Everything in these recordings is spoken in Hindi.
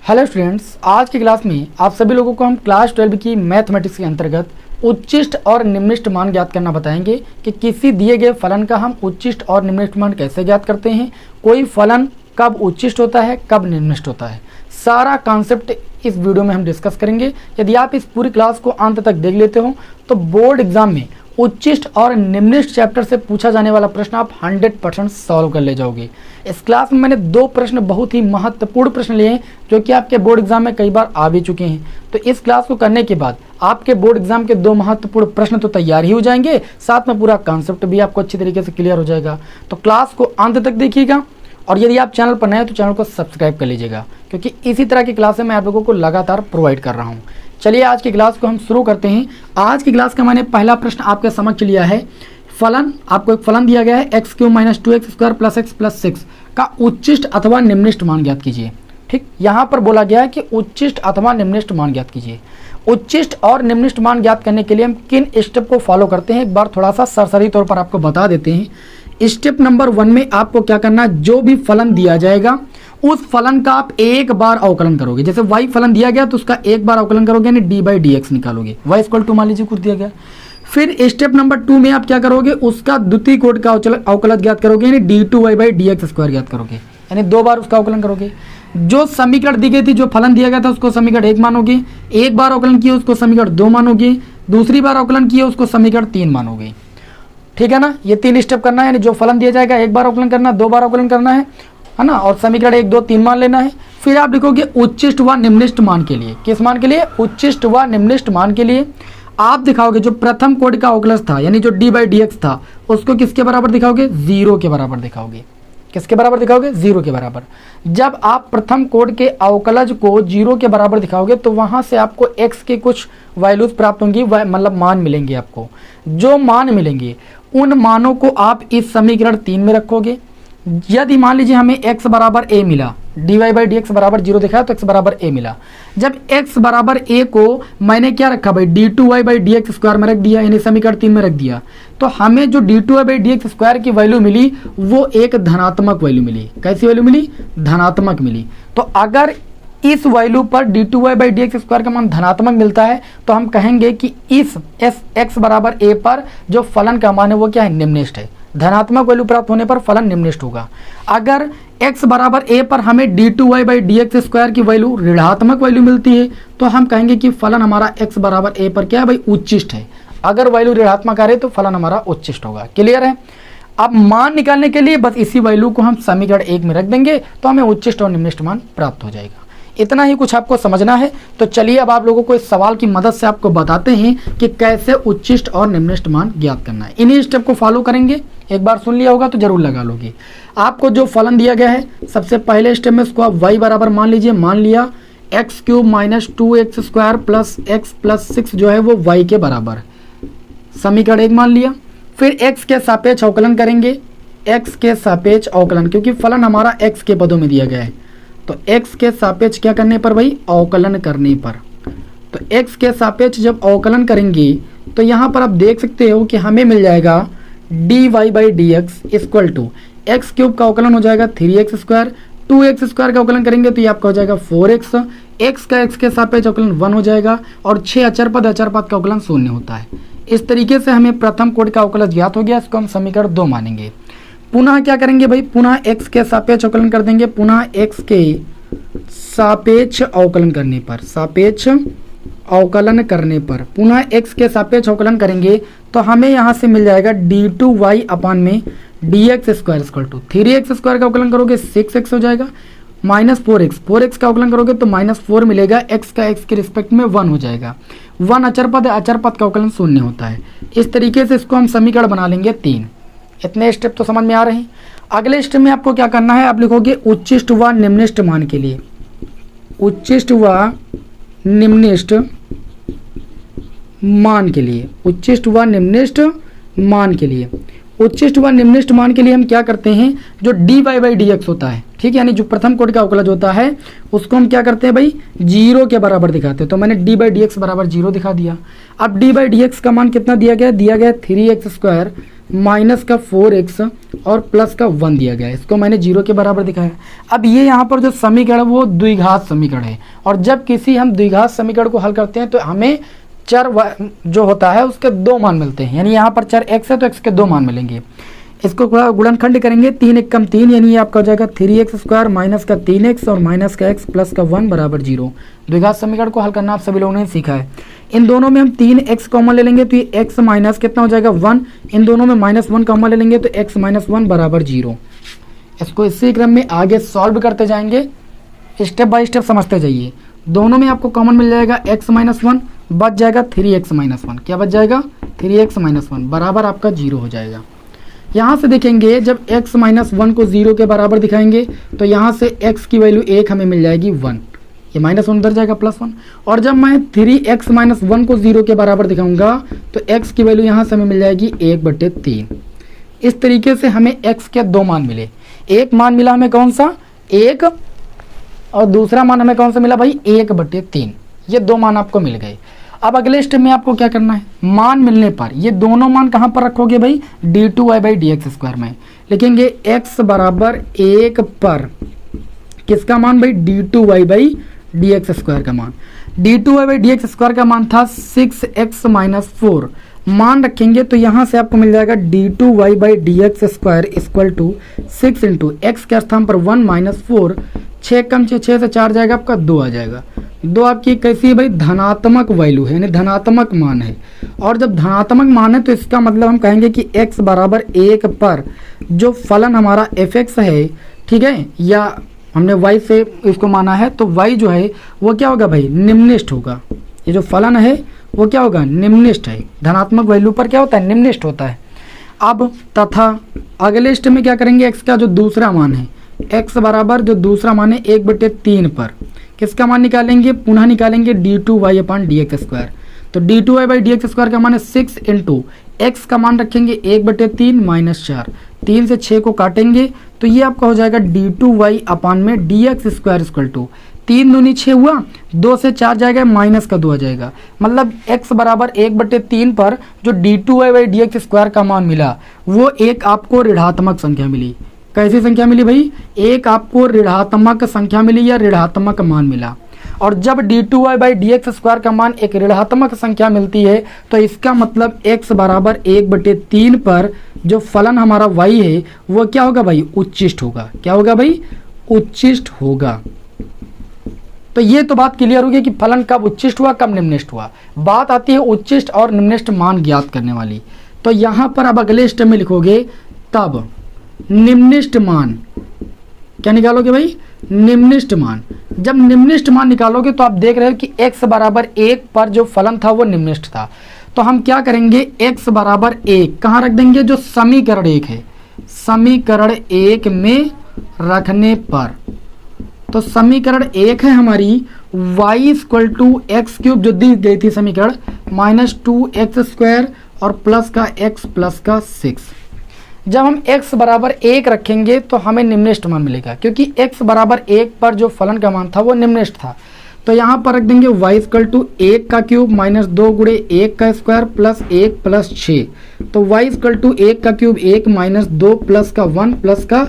हेलो स्टूडेंट्स, आज की क्लास में आप सभी लोगों को हम क्लास 12 की मैथमेटिक्स के अंतर्गत उच्चिष्ट और निम्निष्ट मान ज्ञात करना बताएंगे कि किसी दिए गए फलन का हम उच्चिष्ट और निम्निष्ट मान कैसे ज्ञात करते हैं, कोई फलन कब उच्चिष्ट होता है, कब निम्निष्ट होता है। सारा कॉन्सेप्ट इस वीडियो में हम डिस्कस करेंगे। यदि आप इस पूरी क्लास को अंत तक देख लेते हो तो बोर्ड एग्जाम में उच्चिष्ट और निम्निष्ट चैप्टर से पूछा जाने वाला प्रश्न आप 100% सॉल्व कर ले जाओगे। इस क्लास में मैंने दो प्रश्न, बहुत ही महत्वपूर्ण प्रश्न लिए हैं जो कि आपके बोर्ड एग्जाम में कई बार आ भी चुके हैं। तो इस क्लास को करने के बाद आपके बोर्ड एग्जाम के दो महत्वपूर्ण प्रश्न तो तैयार ही हो जाएंगे, साथ में पूरा कॉन्सेप्ट भी आपको अच्छी तरीके से क्लियर हो जाएगा। तो क्लास को अंत तक देखिएगा और यदि आप चैनल पर नए हैं तो चैनल को सब्सक्राइब कर लीजिएगा, क्योंकि इसी तरह की क्लासें मैं आप लोगों को लगातार प्रोवाइड कर रहा हूँ। चलिए आज की क्लास को हम शुरू करते हैं। आज की क्लास का मैंने पहला प्रश्न आपके समक्ष लिया है। फलन, आपको एक फलन दिया गया है x³ - 2x² + x + 6 का उच्चिष्ट अथवा निम्निष्ट मान ज्ञात कीजिए। ठीक, यहाँ पर बोला गया है कि उच्चिष्ट अथवा निम्निष्ट मान ज्ञात कीजिए। उच्चिष्ट और निम्निष्ट मान ज्ञात करने के लिए हम किन स्टेप को फॉलो करते हैं, एक बार थोड़ा सा सरसरी तौर पर आपको बता देते हैं। स्टेप नंबर 1 में आपको क्या करना है, जो भी फलन दिया जाएगा उस फलन का आप एक बार अवकलन करोगे। जैसे y फलन दिया गया तो उसका एक बार अवकलन करोगे, यानी d/dx निकालोगे। y = मान लीजिए कुछ दिया गया। फिर स्टेप नंबर 2 में आप क्या करोगे, उसका द्वितीय कोटि का अवकलन ज्ञात करोगे, यानी d2y/dx² ज्ञात करोगे, यानी दो बार उसका अवकलन करोगे। जो समीकरण दी गई थी, जो फलन दिया गया था उसको समीकरण 1 मानोगे, एक बार अवकलन किया उसको समीकरण 2 मानोगे, दूसरी बार अवकलन किया उसको समीकरण 3 मानोगे। ठीक है ना, ये 3 स्टेप करना है। यानी जो फलन दिया जाएगा एक बार अवकलन करना, दो बार अवकलन करना है ना, और समीकरण 1, 2, 3 मान लेना है। फिर आप लिखोगे उच्चिष्ट व निम्निष्ट मान के लिए। किस मान के लिए? उच्चिष्ट व निम्निष्ट मान के लिए आप दिखाओगे जो प्रथम कोटि का अवकलज था, यानी जो d/dx था, उसको किसके बराबर दिखाओगे? 0 के बराबर दिखाओगे। किसके बराबर दिखाओगे? 0 के बराबर। जब आप प्रथम कोटि के अवकलज को 0 के बराबर दिखाओगे तो वहां से आपको x के कुछ वैल्यूज प्राप्त होंगी, मतलब मान मिलेंगे आपको। जो मान मिलेंगे उन मानों को आप इस समीकरण 3 में रखोगे। यदि मान लीजिए हमें x बराबर a मिला, dy/dx बराबर 0 दिखाया तो x बराबर a मिला। जब x बराबर a को मैंने क्या रखा भाई, d2y/dx² में रख दिया, यानी समीकरण 3 में रख दिया, तो हमें जो d2y/dx² की वैल्यू मिली वो एक धनात्मक वैल्यू मिली। कैसी वैल्यू मिली? धनात्मक मिली। तो अगर इस वैल्यू पर d2y/dx² का मान धनात्मक मिलता है तो हम कहेंगे कि इस x बराबर a पर जो फलन का मान है वो क्या है? निम्निष्ट है। धनात्मक वैल्यू प्राप्त होने पर फलन निम्निष्ट होगा। अगर x बराबर a पर हमें d2y/dx² की वैल्यू ऋणात्मक वैल्यू मिलती है तो हम कहेंगे कि फलन हमारा x बराबर a पर क्या है भाई? उच्चिष्ट है। अगर वैल्यू ऋणात्मक आ रही है तो फलन हमारा उच्चिष्ट होगा। क्लियर है? अब मान निकालने के लिए बस इसी वैल्यू को हम समीकरण 1 में रख देंगे तो हमें उच्चिष्ट और निम्निष्ट मान प्राप्त हो जाएगा। इतना ही कुछ आपको समझना है। तो चलिए अब आप लोगों को इस सवाल की मदद से आपको बताते हैं कि कैसे उच्चिष्ट और निम्निष्ट मान ज्ञात करना है। इन्हीं स्टेप को फॉलो करेंगे। एक बार सुन लिया होगा तो जरूर लगा लोगे। आपको जो फलन दिया गया है, सबसे पहले स्टेप में इसको आप y बराबर मान लीजिए। मान लिया x³ - 2x² + x + 6 जो है वो y के बराबर, समीकरण 1 मान लिया। फिर x के सापेक्ष अवकलन करेंगे, x के सापेक्ष अवकलन, क्योंकि फलन हमारा x के पदों में दिया गया है तो x के सापेक्ष क्या करने पर भाई? अवकलन करने पर। तो x के सापेक्ष जब अवकलन करेंगे तो यहाँ पर आप देख सकते हो कि हमें मिल जाएगा dy/dx = x³ का अवकलन हो जाएगा 3x², 2x² का अवकलन करेंगे तो ये आपका हो जाएगा 4x, x का x के सापेक्ष अवकलन 1 हो जाएगा, और 6 अचरपद का अवकलन 0 होता है। इस तरीके से हमें प्रथम कोटि का अवकलज ज्ञात हो गया। इसको हम समीकरण 2 मानेंगे। पुनः क्या करेंगे भाई? पुनः x के सापेक्ष अवकलन कर देंगे। पुनः x के सापेक्ष अवकलन करने पर, सापेक्ष अवकलन करने पर पुनः x के सापेक्ष अवकलन करेंगे तो हमें यहाँ से मिल जाएगा d2y/dx² = 3x² का अवकलन करोगे 6x हो जाएगा, -4x, 4x का अवकलन करोगे तो -4 मिलेगा, x का x के रिस्पेक्ट में 1 हो जाएगा। 1 अचरपद है, अचरपद का अवकलन 0 होता है। इस तरीके से इसको हम समीकरण बना लेंगे 3। इतने स्टेप तो समझ में आ रहे हैं। अगले स्टेप में आपको क्या करना है, आप लिखोगे उच्चिष्ट व निम्निष्ट मान के लिए। उच्चिष्ट व निम्निष्ट मान के लिए, उच्चिष्ट व निम्निष्ट मान के लिए, उच्चिष्ट व निम्निष्ट मान के लिए हम क्या करते हैं, जो dy/dx होता है, ठीक है, यानी जो प्रथम कोटि का अवकलज होता है उसको हम क्या करते हैं भाई? 0 के बराबर दिखाते हैं। तो मैंने d/dx बराबर 0 दिखा दिया। अब d/dx का मान कितना दिया गया? दिया गया 3x² माइनस का 4x और प्लस का 1 दिया गया है। इसको मैंने 0 के बराबर दिखाया। अब ये यहाँ पर जो समीकरण है वो द्विघात समीकरण है, और जब किसी हम द्विघात समीकरण को हल करते हैं तो हमें चर जो होता है उसके 2 मान मिलते हैं। यानी यहाँ पर चर x है तो x के 2 मान मिलेंगे। इसको गुणनखंड करेंगे, 3 × 3 यानी ये आपका हो जाएगा 3x² माइनस का 3x और माइनस का x प्लस का 1 बराबर 0। द्विघात समीकरण को हल करना आप सभी लोगों ने सीखा है। इन दोनों में हम 3x कॉमन ले लेंगे तो ये x माइनस कितना हो जाएगा 1। इन दोनों में -1 कॉमन ले लेंगे तो x - 1 बराबर 0। इसको इसी क्रम में आगे सॉल्व करते जाएंगे, स्टेप बाय स्टेप समझते जाइए। दोनों में आपको कॉमन मिल जाएगा x - 1, बच जाएगा 3x - 1। क्या बच जाएगा 3x - 1 बराबर आपका 0 हो जाएगा। यहाँ से देखेंगे जब x - 1 को 0 के बराबर दिखाएंगे तो यहाँ से x की वैल्यू 1 हमें मिल जाएगी 1, ये -1 उधर जाएगा +1। और जब मैं 3x - 1 को 0 के बराबर दिखाऊंगा तो x की वैल्यू यहाँ से हमें मिल जाएगी 1/3। इस तरीके से हमें x के 2 मान मिले। एक मान मिला हमें कौन सा 1, और दूसरा मान हमें कौन सा मिला भाई 1/3। ये 2 मान आपको मिल गए। अब अगले स्टेप में आपको क्या करना है, मान मिलने पर ये दोनों मान कहाँ पर रखोगे भाई d2y/dx² में लिखेंगे x बराबर 1 पर किसका मान भाई d2y/dx² का मान। d2y/dx² का मान था 6x - 4, मान रखेंगे तो यहाँ से आपको मिल जाएगा d2y/dx² इक्वल टू 6 × x के स्थान पर 1 - 4, 6 कम 6 से 4 जाएगा आपका 2 आ जाएगा। 2 आपकी कैसी है भाई धनात्मक वैल्यू है, यानी धनात्मक मान है। और जब धनात्मक मान है तो इसका मतलब हम कहेंगे कि x बराबर 1 पर जो फलन हमारा fx है, ठीक है, या हमने y से इसको माना है तो y जो है वो क्या होगा भाई निम्निष्ठ होगा। ये जो फलन है वो क्या होगा निम्निष्ठ है, धनात्मक वैल्यू पर क्या होता है निम्निष्ठ होता है। अब तथा अगले स्टेप में क्या करेंगे, x का जो दूसरा मान है, x बराबर जो दूसरा मान है 1/3 पर किसका मान निकालेंगे, पुनः निकालेंगे d2y/dx²। तो d2y/dx² का मान है 6 × x का मान रखेंगे 1/3 - 4, 3 से 6 को काटेंगे तो ये आपका हो जाएगा d2y/dx² इक्वल टू 3 दूनी 6 हुआ, 2 से 4 जाएगा माइनस का 2 आ जाएगा। मतलब x बराबर 1/3 पर जो d2y/dx² का मान मिला वो एक आपको ऋणात्मक संख्या मिली। कैसी संख्या मिली भाई, एक आपको ऋणात्मक संख्या मिली या ऋणात्मक मान मिला। और जब d2y/dx² का मान एक ऋणात्मक संख्या मिलती है तो इसका मतलब x बराबर 1/3 पर जो फलन हमारा y है वो क्या होगा भाई उच्चिष्ट होगा। क्या होगा भाई उच्चिष्ट होगा। तो ये तो बात क्लियर हो गई कि फलन कब उच्चिष्ट हुआ कब निम्निष्ठ हुआ। बात आती है उच्चिष्ट और निम्निष्ठ मान ज्ञात करने वाली। तो यहाँ पर अब अगले स्टेप में लिखोगे तब निम्निष्ठ मान, क्या निकालोगे भाई निम्निष्ठ मान। जब निम्निष्ठ मान निकालोगे तो आप देख रहे हो कि x बराबर 1 पर जो फलन था वो निम्निष्ठ था। तो हम क्या करेंगे x बराबर 1 कहाँ रख देंगे, जो समीकरण 1 है समीकरण 1 में रखने पर। तो समीकरण 1 है हमारी y = x³ जो दी गई थी समीकरण -2x² और प्लस का x प्लस का 6। जब हम x बराबर 1 रखेंगे तो हमें निम्निष्ठ मान मिलेगा, क्योंकि x बराबर 1 पर जो फलन का मान था वो निम्निष्ठ था। तो यहाँ पर रख देंगे y = 1 का क्यूब माइनस 2 × 1 का स्क्वायर प्लस 1 प्लस 6। तो y = 1 का क्यूब 1 माइनस 2 प्लस का 1 प्लस का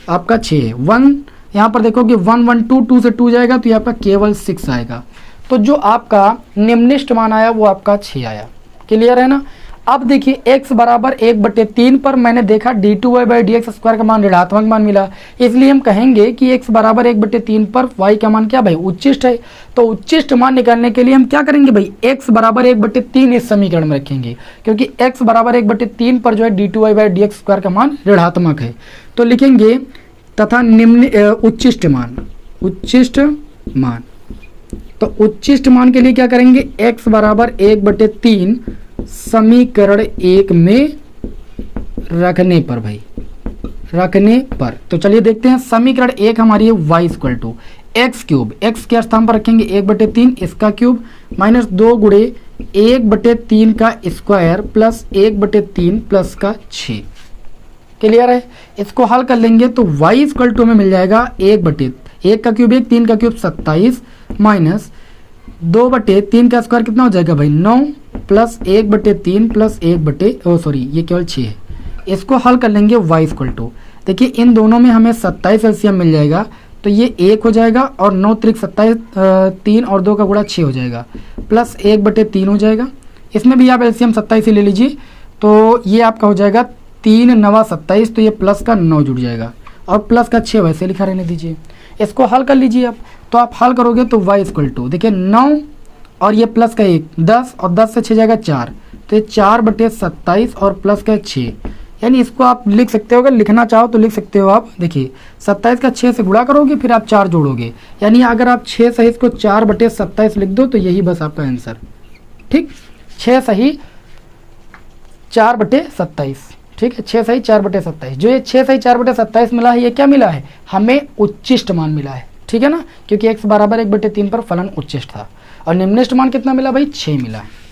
आपका 6 है। 1 यहाँ पर देखो कि 1 1 2 2 से 2 जाएगा तो ये आपका केवल 6 आएगा। तो जो आपका निम्निष्ठ मान आया वो आपका 6 आया। क्लियर है ना। अब देखिए x बराबर 1/3 पर मैंने देखा d2y/dx² का मान ऋणात्मक मान मिला, इसलिए हम कहेंगे कि x बराबर 1/3 पर y का मान क्या भाई उच्चिष्ट है। तो उच्चिष्ट मान निकालने के लिए हम क्या करेंगे भाई x बराबर 1/3 इस समीकरण में रखेंगे, क्योंकि x बराबर 1/3 पर जो है d2y/dx² का मान ऋणात्मक है। तो लिखेंगे तथा निम्न उच्चिष्ट मान तो उच्चिष्ट मान के लिए क्या करेंगे, x बराबर 1/3 समीकरण 1 में रखने पर भाई रखने पर। तो चलिए देखते हैं समीकरण 1 हमारी है y = x³ x के स्थान पर रखेंगे 1/3 इसका क्यूब माइनस 2 × 1/3 का स्क्वायर प्लस 1/3 प्लस का 6। क्लियर है। इसको हल कर लेंगे तो y = में मिल जाएगा 1/1 का क्यूब 1 3 का क्यूब 27 माइनस 2/3 का स्क्वायर कितना हो जाएगा भाई 9 प्लस 1/3 प्लस 1 ये केवल 6 है इसको हल कर लेंगे y इक्वल टू, देखिए इन दोनों में हमें 27 एलसीएम मिल जाएगा, तो ये 1 हो जाएगा और 9 त्रिक 27, 3 और 2 का गुणा 6 हो जाएगा, प्लस 1/3 हो जाएगा। इसमें भी आप एलसीएम 27 ही ले लीजिए, तो ये आपका हो जाएगा 3 9 27, तो ये प्लस का 9 जुड़ जाएगा और प्लस का 6 वैसे लिखा रहने दीजिए। इसको हल कर लीजिए आप, तो आप हल करोगे तो y इक्वल टू, देखिए 9 और ये प्लस का 1 10 और 10 से 6 जाएगा 4, तो ये 4/27 और प्लस का 6, यानी इसको आप लिख सकते हो, अगर लिखना चाहो तो लिख सकते हो आप। देखिए 27 का 6 से गुणा करोगे, फिर आप 4 जोड़ोगे, यानी अगर आप 6 सही इसको 4/27 लिख दो तो यही बस आपका आंसर। ठीक, 6 सही 4/27, ठीक है, 6 सही 4/27। जो ये 6 सही 4/27 मिला है, ये क्या मिला है, हमें उच्चिष्ट मान मिला है, ठीक है ना, क्योंकि x बराबर 1/3 पर फलन उच्चिष्ट था। और निम्निष्ट मान कितना मिला भाई, 6 मिला है।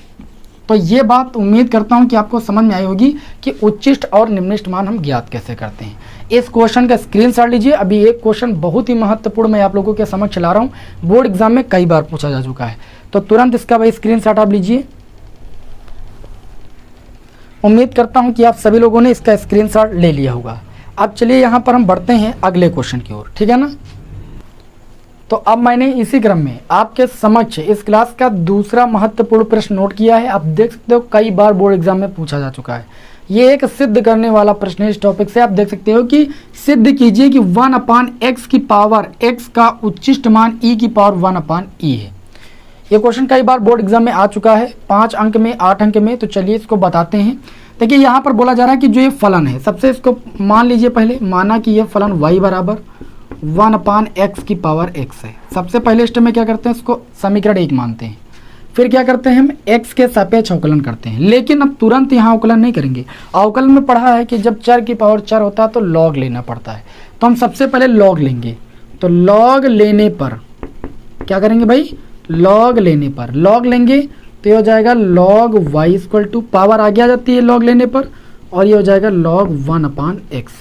तो ये बात उम्मीद करता हूं कि आपको समझ में आई होगी कि उच्चिष्ट और निम्निष्ट मान हम ज्ञात कैसे करते हैं। इस क्वेश्चन का स्क्रीनशॉट लीजिए। अभी एक क्वेश्चन बहुत ही महत्वपूर्ण मैं आप लोगों के समक्ष ला रहा हूं, बोर्ड एग्जाम में कई बार पूछा जा चुका है, तो तुरंत इसका भाई स्क्रीनशॉट आप लीजिए। उम्मीद करता हूं कि आप सभी लोगों ने इसका स्क्रीनशॉट ले लिया होगा। अब चलिए यहाँ पर हम बढ़ते हैं अगले क्वेश्चन की ओर, ठीक है ना। तो अब मैंने इसी क्रम में आपके समक्ष इस क्लास का दूसरा महत्वपूर्ण प्रश्न नोट किया है। आप देख सकते हो कई बार बोर्ड एग्जाम में पूछा जा चुका है। ये एक सिद्ध करने वाला प्रश्न है। इस टॉपिक से आप देख सकते हो कि सिद्ध कीजिए कि 1/x की पावर x का उच्चिष्ट मान e की पावर 1/e है। ये क्वेश्चन कई बार बोर्ड एग्जाम में आ चुका है, 5 अंक में, 8 अंक में। तो चलिए इसको बताते हैं। देखिए यहाँ पर बोला जा रहा है कि जो ये फलन है, सबसे इसको मान लीजिए, पहले माना कि यह फलन y बराबर 1/x की पावर x है। सबसे पहले स्टेप में क्या करते हैं, इसको समीकरण 1 मानते हैं। फिर क्या करते हैं, हम x के सापेक्ष अवकलन करते हैं। लेकिन अब तुरंत यहाँ अवकलन नहीं करेंगे। अवकलन में पढ़ा है कि जब चर की पावर चर होता है तो लॉग लेना पड़ता है, तो हम सबसे पहले लॉग लेंगे। तो लॉग लेने पर क्या करेंगे भाई, लॉग लेने पर लॉग लेंगे तो ये हो जाएगा log y equal to, power आगे आ जाती है लॉग लेने पर, और ये हो जाएगा log 1/x।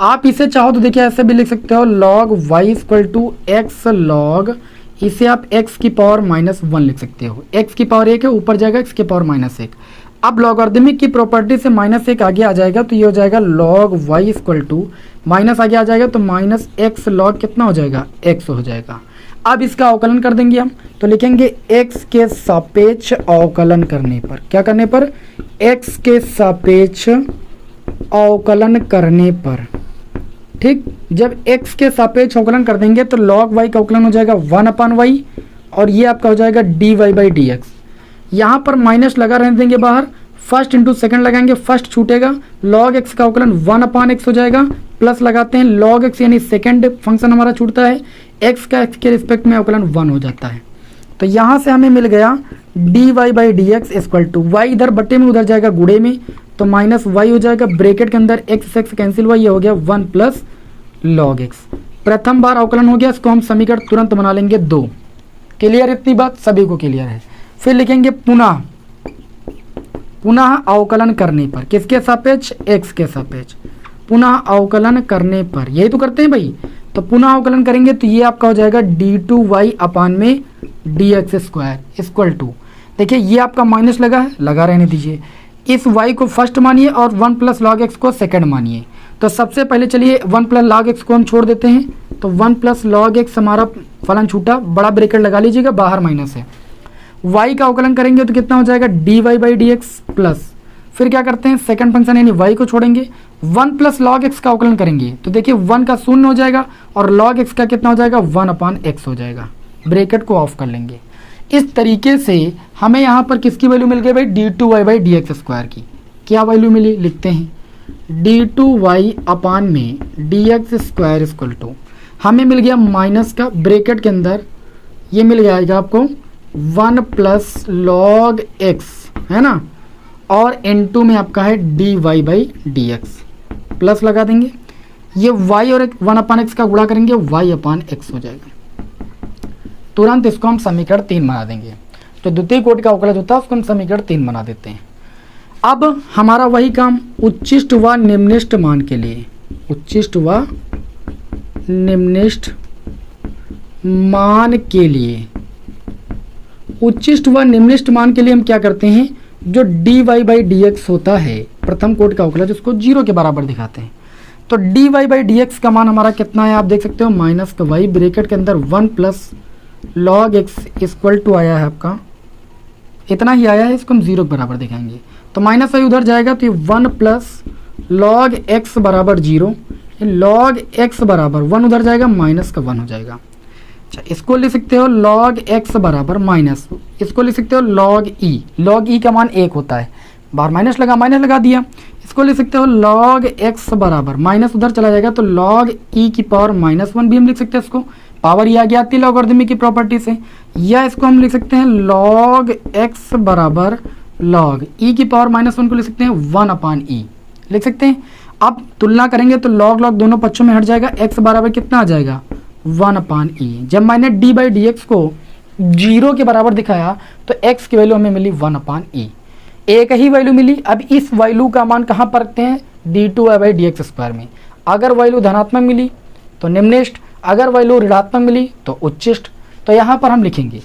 आप इसे चाहो तो देखिए ऐसे भी लिख सकते हो, log y equal to x log, इसे आप x की पावर -1 लिख सकते हो। x की पावर 1 है, ऊपर जाएगा x की पावर -1। अब लॉगरिथमिक की प्रॉपर्टी से -1 आगे आ जाएगा तो ये हो जाएगा log y equal to, minus आगे आ जाएगा तो -x log कितना हो जाएगा, x हो जाएगा। अब इसका अवकलन कर देंगे हम, तो लिखेंगे x के सापेक्ष अवकलन करने पर, क्या करने पर, x के सापेक्ष अवकलन करने पर। ठीक, जब x के सापेक्ष अवकलन कर देंगे तो log y का अवकलन हो जाएगा 1/y, और ये आपका हो जाएगा dy/dx। यहाँ पर माइनस लगा रहने देंगे बाहर, फर्स्ट इंटू सेकंड लगाएंगे, फर्स्ट छूटेगा, log x का अवकलन 1/x हो जाएगा, प्लस लगाते हैं log x यानी सेकंड फंक्शन हमारा छूटता है, x का x के रिस्पेक्ट में अवकलन 1 हो जाता है। तो यहाँ से हमें मिल गया dy/dx इक्वल टू, y इधर बट्टे में उधर जाएगा गुड़े में, तो -y हो जाएगा, ब्रैकेट के अंदर x कैंसिल हुआ, ये हो गया 1 प्लस log x। प्रथम बार अवकलन हो गया, इसको हम समीकरण तुरंत बना लेंगे 2। क्लियर, इतनी बात सभी को क्लियर है। फिर लिखेंगे पुनः अवकलन करने पर, किसके सापेक्ष, x के सापेक्ष, पुनः अवकलन करने पर, यही तो करते हैं भाई। तो पुनः अवकलन करेंगे तो ये आपका हो जाएगा d2y/dx² इक्वल टू, देखिए ये आपका माइनस लगा है, लगा रहने दीजिए। इस y को फर्स्ट मानिए और 1 प्लस log x को सेकंड मानिए। तो सबसे पहले चलिए 1 प्लस log x को हम छोड़ देते हैं, तो 1 प्लस log x हमारा फलन छूटा, बड़ा ब्रैकेट लगा लीजिएगा, बाहर माइनस है। y का अवकलन करेंगे तो कितना हो जाएगा, dy/dx प्लस, फिर क्या करते हैं, सेकंड फंक्शन यानी y को छोड़ेंगे, 1 प्लस log x का अवकलन करेंगे तो देखिए 1 का 0 हो जाएगा और log x का कितना हो जाएगा, 1/x हो जाएगा। ब्रैकेट को ऑफ कर लेंगे। इस तरीके से हमें यहाँ पर किसकी वैल्यू मिल गई भाई, d2y/dx² की। क्या वैल्यू मिली, लिखते हैं d2y/dx² इक्वल टू, हमें मिल गया माइनस का, ब्रैकेट के अंदर ये मिल जाएगा आपको 1 प्लस log x, है ना, और n2 में आपका है dy/dx, प्लस लगा देंगे, ये y और 1/x का गुणा करेंगे, y/x हो जाएगा। तुरंत इसको हम समीकरण 3 बना देंगे। तो द्वितीय कोटि का अवकलज होता है उसको हम समीकरण 3 बना देते हैं। अब हमारा वही काम उच्चिष्ट व निम्निष्ट मान के लिए, उच्चिष्ट व निम्निष्ट मान के लिए, उच्चिष्ट व निम्निष्ट मान के लिए हम क्या करते हैं, जो dy/dx होता है प्रथम कोटि का अवकलज उसको 0 के बराबर दिखाते हैं। तो dy बाई डी एक्स का मान हमारा कितना है, आप देख सकते हो माइनस का वाई ब्रेकेट के अंदर 1 plus log x equal to आया है आपका, इतना ही आया है, इसको हम 0 के बराबर दिखाएंगे। तो माइनस वाई उधर जाएगा तो ये 1 प्लस लॉग एक्स बराबर 0, लॉग एक्स बराबर 1 उधर जाएगा, माइनस का 1 हो जाएगा। अच्छा, इसको लिख सकते हो लॉग एक्स बराबर माइनस, इसको लिख सकते हो लॉग ई, लॉग ई का मान 1 होता है, बाहर माइनस लगा दिया। इसको लिख सकते हो लॉग एक्स बराबर माइनस उधर चला जाएगा तो लॉग ई की पावर -1 भी हम लिख सकते हैं, इसको पावर ये आगे आती है लॉगरिथमिक की प्रॉपर्टी से। या इसको हम लिख सकते हैं लॉग एक्स बराबर लॉग ई की पावर -1 को लिख सकते हैं 1/e लिख सकते हैं। अब तुलना करेंगे तो लॉग लॉग दोनों पक्षों में हट जाएगा, एक्स बराबर कितना आ जाएगा 1/e। जब मैंने डी बाई डी एक्स को 0 के बराबर दिखाया तो एक्स की वैल्यू हमें मिली 1/e, एक ही वैल्यू मिली। अब इस वैल्यू का मान कहाँ पर रखते हैं, d2 by D x square में। अगर वैल्यू धनात्मक मिली तो निम्निष्ट, अगर वैल्यू ऋणात्मक मिली तो उच्चिष्ट। तो यहाँ पर हम लिखेंगे,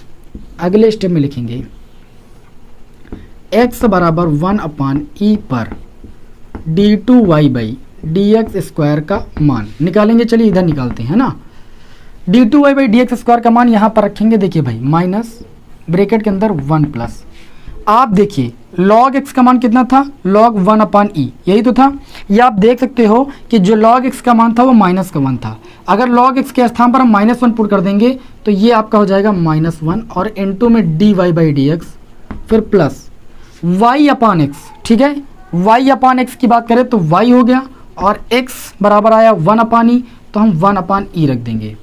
अगले स्टेप में लिखेंगे x बराबर 1/e पर d2y by D x square का मान निकालेंगे। चलिए इधर निकालते हैं ना, d2y by D x square का मान यहाँ पर रखेंगे। देखिए भाई माइनस ब्रैकेट के अंदर 1 प्लस, आप देखिए log x का मान कितना था, log 1/e, यही तो था। ये आप देख सकते हो कि जो log x का मान था वो -1 था। अगर log x के स्थान पर हम -1 पुट कर देंगे तो ये आपका हो जाएगा -1 और इनटू में dy बाई डी एक्स, फिर प्लस y/x, ठीक है। y/x की बात करें तो y हो गया और x बराबर आया 1/e, तो हम 1/e रख देंगे।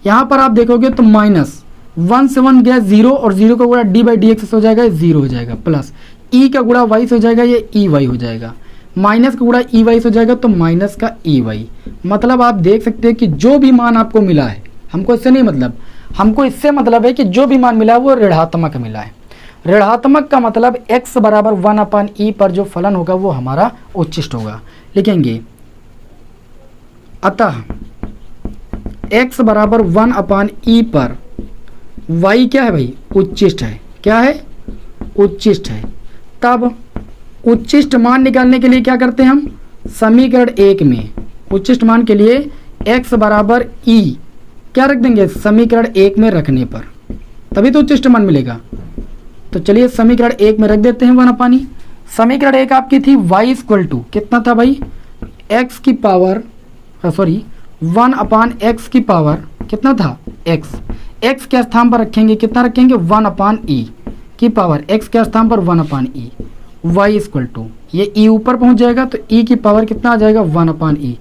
यहाँ पर आप देखोगे तो -1 से 1 गया 0 और 0 का गुणा डी बाई डी एक्स हो जाएगा, 0 हो जाएगा, प्लस ई का गुणा वाई से हो जाएगा, ये ई वाई हो जाएगा, माइनस का गुणा ई वाई से हो जाएगा तो माइनस का ई वाई। मतलब आप देख सकते हैं कि जो भी मान आपको मिला है, हमको इससे नहीं मतलब, हमको इससे मतलब है कि जो भी मान मिला है वो ऋणात्मक मिला है। ऋणात्मक का मतलब x बराबर 1/e पर जो फलन होगा वो हमारा उच्चिष्ट होगा। लिखेंगे अतः x बराबर 1/e पर y क्या है भाई, उच्चिष्ट है। क्या है, उच्चिष्ट है। तब उच्चिष्ट मान निकालने के लिए क्या करते हैं हम, समीकरण 1 में उच्चिष्ट मान के लिए x बराबर e क्या रख देंगे, समीकरण 1 में रखने पर तभी तो उच्चिष्ट मान मिलेगा। तो चलिए समीकरण 1 में रख देते हैं 1/e। समीकरण 1 आपकी थी y इक्वल टू कितना था भाई, x की पावर 1/x की पावर कितना था, x के स्थान पर रखेंगे कितना रखेंगे 1/e की पावर x के स्थान पर 1/e, y इक्वल टू ये e ऊपर पहुंच जाएगा तो e की पावर कितना आ जाएगा 1/e।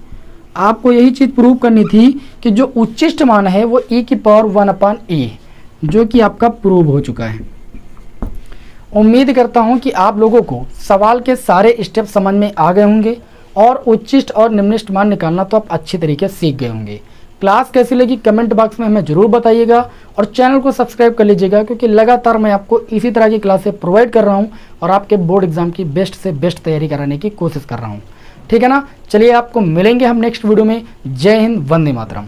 आपको यही चीज़ प्रूव करनी थी कि जो उच्चिष्ट मान है वो e की पावर 1/e है, जो कि आपका प्रूव हो चुका है। उम्मीद करता हूं कि आप लोगों को सवाल के सारे स्टेप समझ में आ गए होंगे और उच्चिष्ट और निम्निष्ट मान निकालना तो आप अच्छी तरीके से सीख गए होंगे। क्लास कैसी लगी कमेंट बॉक्स में हमें ज़रूर बताइएगा और चैनल को सब्सक्राइब कर लीजिएगा, क्योंकि लगातार मैं आपको इसी तरह की क्लासें प्रोवाइड कर रहा हूं और आपके बोर्ड एग्जाम की बेस्ट से बेस्ट तैयारी कराने की कोशिश कर रहा हूं। ठीक है ना, चलिए आपको मिलेंगे हम नेक्स्ट वीडियो में। जय हिंद, वंदे मातरम।